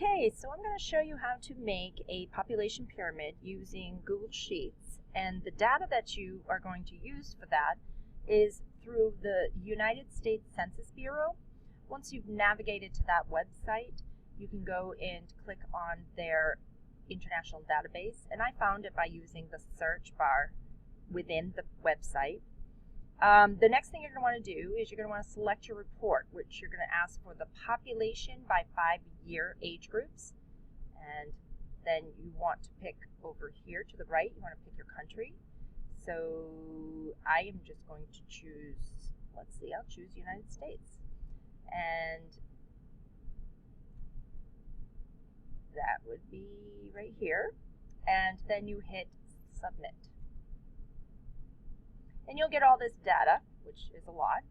Okay, so I'm going to show you how to make a population pyramid using Google Sheets, and the data that you are going to use for that is through the United States Census Bureau. Once you've navigated to that website, you can go and click on their international database, and I found it by using the search bar within the website. The next thing you're going to want to do is you're going to want to select your report, which you're going to ask for the population by 5-year age groups. And then you want to pick over here to the right, you want to pick your country. So I am just going to choose, let's see, I'll choose United States. And that would be right here. And then you hit submit. And you'll get all this data, which is a lot,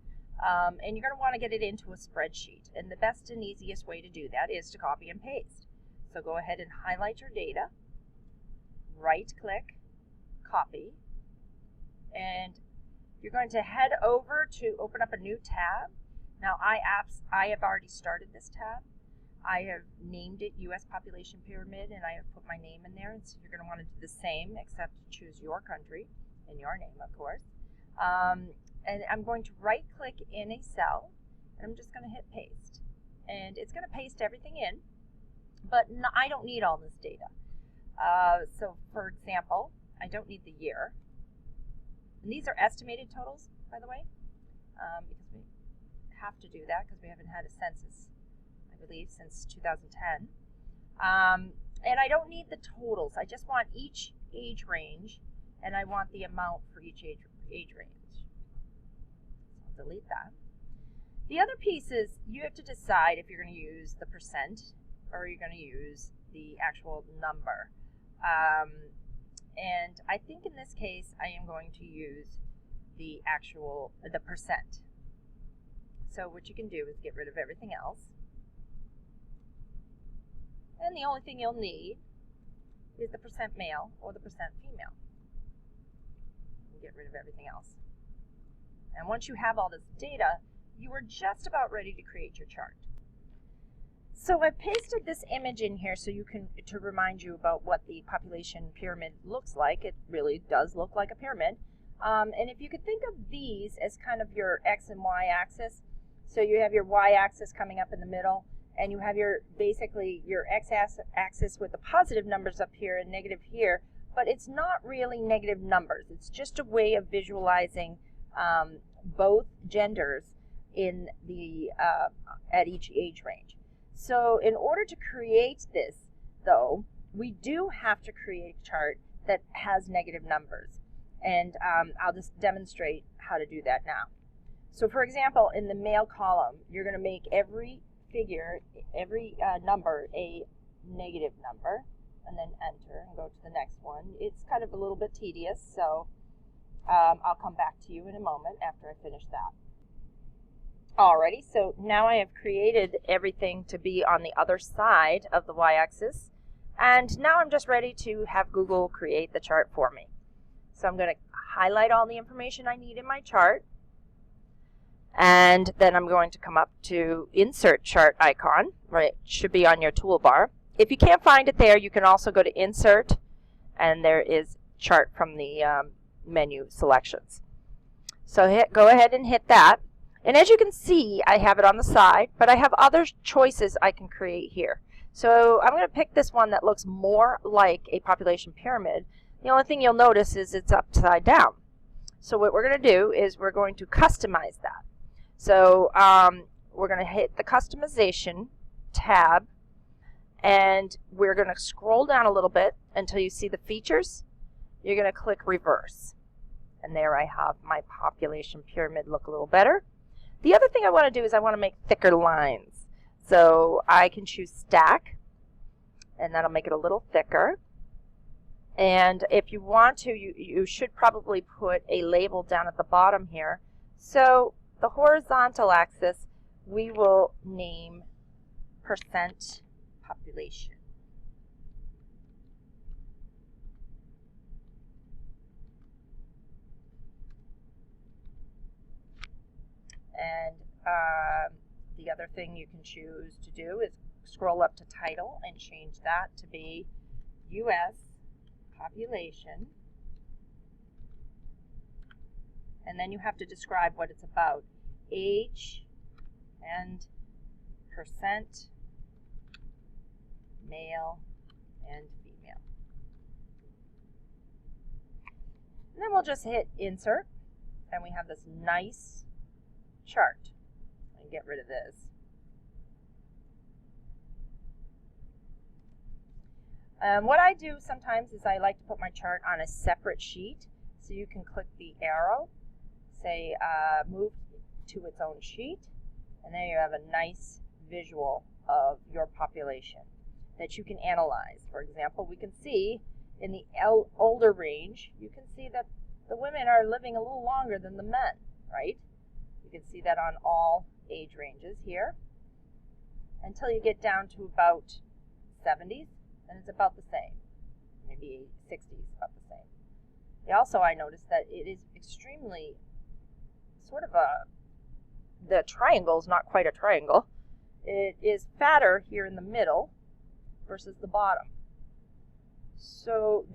and you're going to want to get it into a spreadsheet. And the best and easiest way to do that is to copy and paste. So go ahead and highlight your data, right-click, copy, and you're going to head over to open up a new tab. Now I have already started this tab. I have named it U.S. Population Pyramid, and I have put my name in there. And so you're going to want to do the same, except choose your country and your name, of course. And I'm going to right click in a cell, and I'm just going to hit paste. And it's going to paste everything in, but I don't need all this data. So for example, I don't need the year. And these are estimated totals, by the way, because we have to do that because we haven't had a census, I believe, since 2010. And I don't need the totals. I just want each age range, and I want the amount for each age range. So I'll delete that. The other piece is you have to decide if you're going to use the percent or you're going to use the actual number. And I think in this case I am going to use the percent. So what you can do is get rid of everything else. And the only thing you'll need is the percent male or the percent female. Get rid of everything else. And once you have all this data, you are just about ready to create your chart. So I pasted this image in here so to remind you about what the population pyramid looks like. It really does look like a pyramid. And if you could think of these as kind of your X and Y axis, so you have your Y axis coming up in the middle, and you have basically your X axis with the positive numbers up here and negative here. But it's not really negative numbers. It's just a way of visualizing both genders in the at each age range. So in order to create this, though, we do have to create a chart that has negative numbers. And I'll just demonstrate how to do that now. So for example, in the male column, you're going to make every figure, every number a negative number. And then enter and go to the next one. It's kind of a little bit tedious, so I'll come back to you in a moment after I finish that. Alrighty, so now I have created everything to be on the other side of the y-axis, and now I'm just ready to have Google create the chart for me. So I'm going to highlight all the information I need in my chart, and then I'm going to come up to Insert Chart icon, right? It should be on your toolbar. If you can't find it there, you can also go to Insert, and there is Chart from the menu selections. So go ahead and hit that. And as you can see, I have it on the side, but I have other choices I can create here. So I'm going to pick this one that looks more like a population pyramid. The only thing you'll notice is it's upside down. So what we're going to do is we're going to customize that. So we're going to hit the Customization tab, and we're going to scroll down a little bit until you see the features. You're going to click reverse. And there I have my population pyramid look a little better. The other thing I want to do is I want to make thicker lines. So I can choose stack, and that'll make it a little thicker. And if you want to, you should probably put a label down at the bottom here. So the horizontal axis, we will name percent population. And the other thing you can choose to do is scroll up to title and change that to be U.S. population. And then you have to describe what it's about. Age and percent male and female. And then we'll just hit insert, and we have this nice chart. And get rid of this. What I do sometimes is I like to put my chart on a separate sheet, so you can click the arrow, say move to its own sheet, and there you have a nice visual of your population that you can analyze. For example, we can see in the older range, you can see that the women are living a little longer than the men, right? You can see that on all age ranges here, until you get down to about 70s, and it's about the same. Maybe 60s, about the same. Also, I noticed that it is extremely sort of the triangle is not quite a triangle. It is fatter here in the middle versus the bottom. So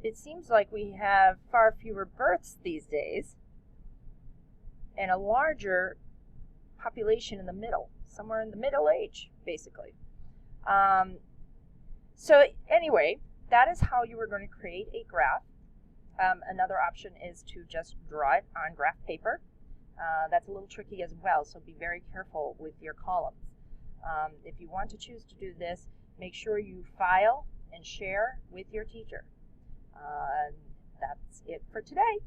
it seems like we have far fewer births these days and a larger population in the middle, somewhere in the middle age, basically. So anyway, that is how you are going to create a graph. Another option is to just draw it on graph paper. That's a little tricky as well, so be very careful with your columns. If you want to choose to do this, make sure you file and share with your teacher. That's it for today.